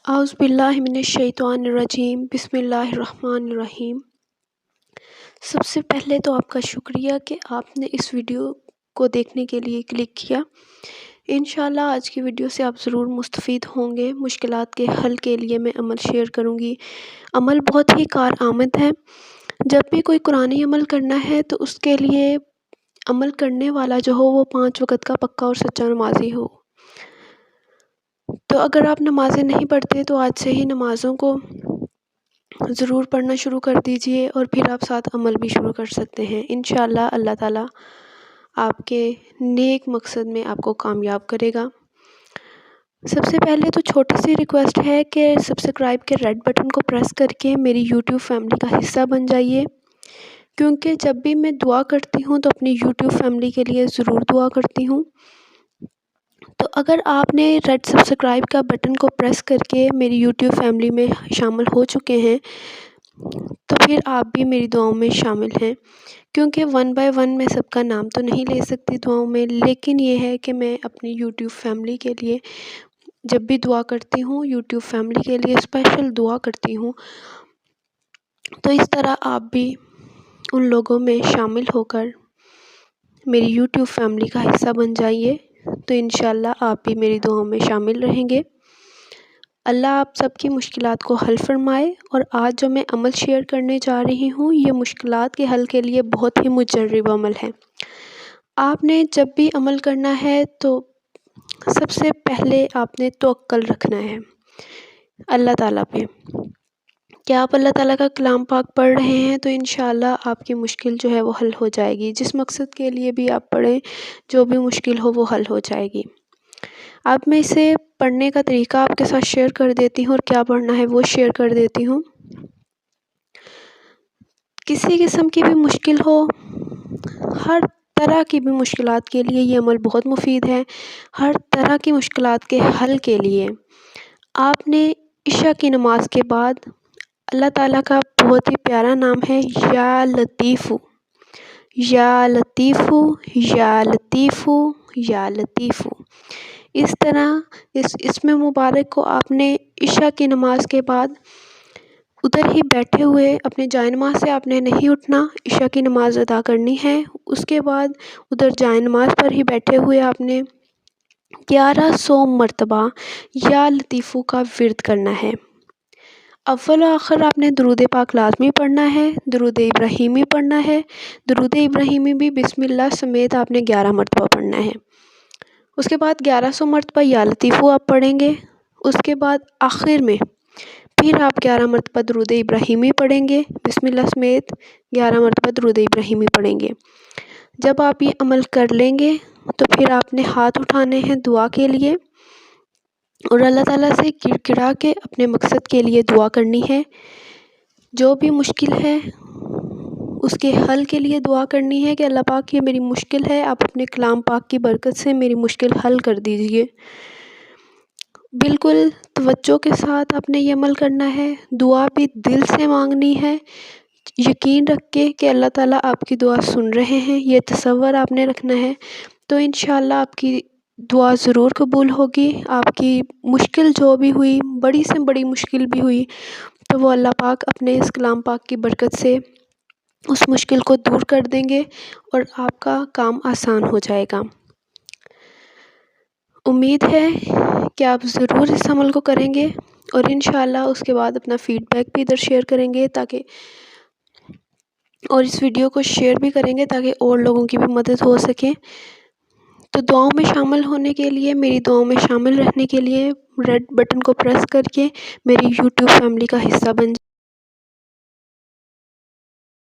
اعوذ باللہ من الشیطان الرجیم، بسم اللہ الرحمن الرحیم۔ سب سے پہلے تو آپ کا شکریہ کہ آپ نے اس ویڈیو کو دیکھنے کے لیے کلک کیا۔ انشاءاللہ آج کی ویڈیو سے آپ ضرور مستفید ہوں گے۔ مشکلات کے حل کے لیے میں عمل شیئر کروں گی۔ عمل بہت ہی کارآمد ہے۔ جب بھی کوئی قرآنی عمل کرنا ہے تو اس کے لیے عمل کرنے والا جو ہو وہ 5 وقت کا پکا اور سچا نمازی ہو۔ تو اگر آپ نمازیں نہیں پڑھتے تو آج سے ہی نمازوں کو ضرور پڑھنا شروع کر دیجئے، اور پھر آپ ساتھ عمل بھی شروع کر سکتے ہیں۔ انشاءاللہ اللہ تعالیٰ آپ کے نیک مقصد میں آپ کو کامیاب کرے گا۔ سب سے پہلے تو چھوٹی سی ریکویسٹ ہے کہ سبسکرائب کے ریڈ بٹن کو پریس کر کے میری یوٹیوب فیملی کا حصہ بن جائیے، کیونکہ جب بھی میں دعا کرتی ہوں تو اپنی یوٹیوب فیملی کے لیے ضرور دعا کرتی ہوں۔ تو اگر آپ نے ریڈ سبسکرائب کا بٹن کو پریس کر کے میری یوٹیوب فیملی میں شامل ہو چکے ہیں تو پھر آپ بھی میری دعاؤں میں شامل ہیں، کیونکہ 1 بائی 1 میں سب کا نام تو نہیں لے سکتی دعاؤں میں، لیکن یہ ہے کہ میں اپنی یوٹیوب فیملی کے لیے جب بھی دعا کرتی ہوں، یوٹیوب فیملی کے لیے اسپیشل دعا کرتی ہوں۔ تو اس طرح آپ بھی ان لوگوں میں شامل ہو کر میری یوٹیوب فیملی کا حصہ بن جائیے، تو انشاءاللہ آپ بھی میری دعاؤں میں شامل رہیں گے۔ اللہ آپ سب کی مشکلات کو حل فرمائے۔ اور آج جو میں عمل شیئر کرنے جا رہی ہوں یہ مشکلات کے حل کے لیے بہت ہی مجرب عمل ہے۔ آپ نے جب بھی عمل کرنا ہے تو سب سے پہلے آپ نے توکل رکھنا ہے اللہ تعالیٰ پہ، کہ آپ اللہ تعالیٰ کا کلام پاک پڑھ رہے ہیں تو انشاءاللہ آپ کی مشکل جو ہے وہ حل ہو جائے گی۔ جس مقصد کے لیے بھی آپ پڑھیں، جو بھی مشکل ہو وہ حل ہو جائے گی۔ اب میں اسے پڑھنے کا طریقہ آپ کے ساتھ شیئر کر دیتی ہوں، اور کیا پڑھنا ہے وہ شیئر کر دیتی ہوں۔ کسی قسم کی بھی مشکل ہو، ہر طرح کی بھی مشکلات کے لیے یہ عمل بہت مفید ہے۔ ہر طرح کی مشکلات کے حل کے لیے آپ نے عشاء کی نماز کے بعد اللہ تعالیٰ کا بہت ہی پیارا نام ہے یا لطیف، یا لطیف، یا لطیف، یا لطیف، اس طرح اسم مبارک کو آپ نے عشاء کی نماز کے بعد ادھر ہی بیٹھے ہوئے اپنے جائے نماز سے آپ نے نہیں اٹھنا، عشاء کی نماز ادا کرنی ہے۔ اس کے بعد ادھر جائے نماز پر ہی بیٹھے ہوئے آپ نے 1100 مرتبہ یا لطیفو کا ورد کرنا ہے۔ اول و آخر آپ نے درود پاک لازمی پڑھنا ہے، درود ابراہیمی پڑھنا ہے۔ درود ابراہیمی بھی بسم اللہ سمیت آپ نے 11 مرتبہ پڑھنا ہے۔ اس کے بعد 1100 مرتبہ یا لطیفو آپ پڑھیں گے۔ اس کے بعد آخر میں پھر آپ 11 مرتبہ درود ابراہیمی پڑھیں گے، بسم اللہ سمیت 11 مرتبہ درود ابراہیمی پڑھیں گے۔ جب آپ یہ عمل کر لیں گے تو پھر آپ نے ہاتھ اٹھانے ہیں دعا کے لیے، اور اللہ تعالیٰ سے گر گرا کے اپنے مقصد کے لیے دعا کرنی ہے۔ جو بھی مشکل ہے اس کے حل کے لیے دعا کرنی ہے کہ اللہ پاک یہ میری مشکل ہے، آپ اپنے کلام پاک کی برکت سے میری مشکل حل کر دیجئے۔ بالکل توجہ کے ساتھ آپ نے یہ عمل کرنا ہے، دعا بھی دل سے مانگنی ہے، یقین رکھ کے کہ اللہ تعالیٰ آپ کی دعا سن رہے ہیں، یہ تصور آپ نے رکھنا ہے۔ تو انشاءاللہ آپ کی دعا ضرور قبول ہوگی۔ آپ کی مشکل جو بھی ہوئی، بڑی سے بڑی مشکل بھی ہوئی، تو وہ اللہ پاک اپنے اس کلام پاک کی برکت سے اس مشکل کو دور کر دیں گے اور آپ کا کام آسان ہو جائے گا۔ امید ہے کہ آپ ضرور اس عمل کو کریں گے، اور انشاءاللہ اس کے بعد اپنا فیڈ بیک بھی ادھر شیئر کریں گے اور اس ویڈیو کو شیئر بھی کریں گے تاکہ اور لوگوں کی بھی مدد ہو سکے۔ تو دعاؤں میں شامل ہونے کے لیے، میری دعاؤں میں شامل رہنے کے لیے ریڈ بٹن کو پریس کر کے میری یوٹیوب فیملی کا حصہ بن